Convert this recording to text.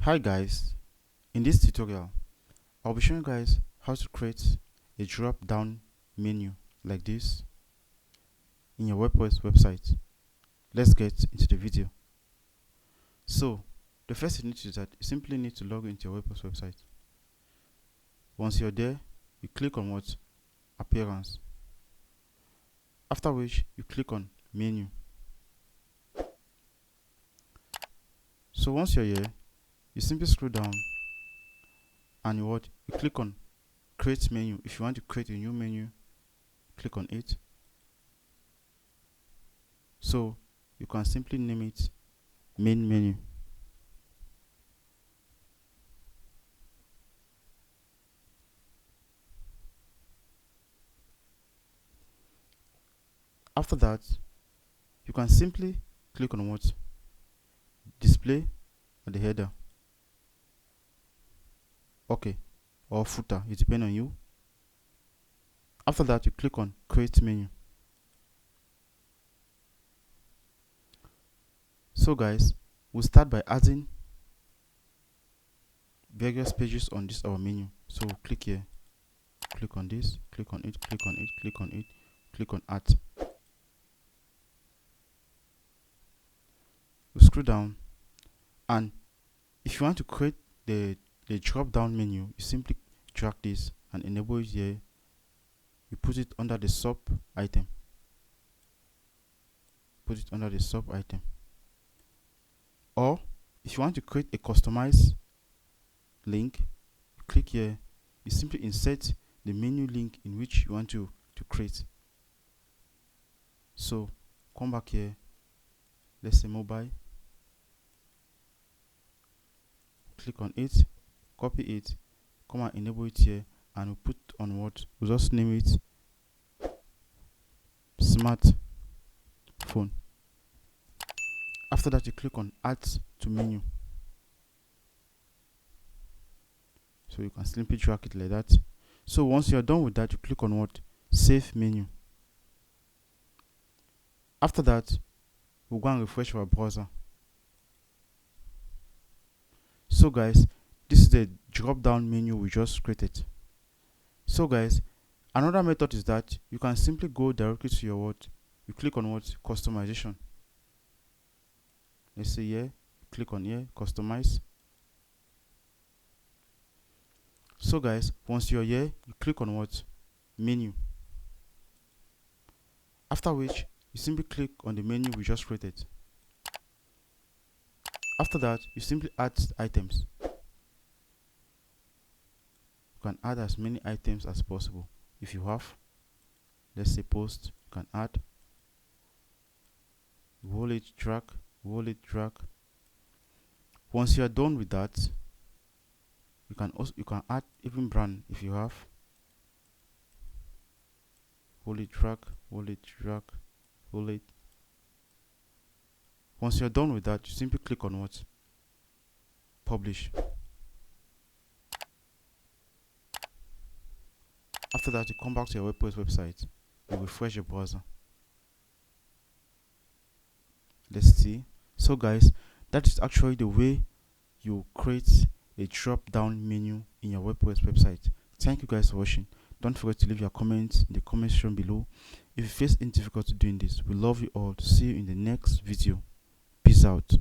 Hi guys, in this tutorial I'll be showing you guys how to create a drop down menu like this in your WordPress website. Let's get into the video. So the first thing you need to do is that you simply need to log into your WordPress website. Once you're there, you click on what? Appearance. After which you click on menu. So once you're here, you simply scroll down and you click on create menu. If you want to create a new menu, click on it. So you can simply name it main menu. After that, you can simply click on what? Display at the header. Okay, or footer, it depends on you. After that, you click on create menu. So guys, we'll start by adding various pages on this our menu. So we'll click here, click on this, click on it, click on it, click on it, click on add. We'll scroll down, and if you want to create the drop down menu, you simply drag this and enable it here. You put it under the sub item. Put it under the sub item. Or if you want to create a customized link, you click here. You simply insert the menu link in which you want to create. So come back here. Let's say mobile. Click on it, copy it, come and enable it here, and we'll put on what? We'll just name it smartphone. After that, you click on add to menu. So you can simply drag it like that. So once you're done with that, you click on what? Save menu. After that, we'll go and refresh our browser. So guys, this is the drop down menu we just created. So guys, another method is that you can simply go directly to your you click on customization. Let's say here, click on here, customize. So guys, once you're here, you click on menu. After which you simply click on the menu we just created. After that, you simply add items. You can add as many items as possible. If you have, let's say post, you can add. Wallet, drag. Once you are done with that, you can add even brand if you have. Wallet, drag. Once you're done with that, you simply click on publish. After that, you come back to your WordPress website. You refresh your browser. Let's see. So guys, that is actually the way you create a drop down menu in your WordPress website. Thank you guys for watching. Don't forget to leave your comments in the comment section below. If you face any difficulty doing this, we love you all. See you in the next video. Peace out.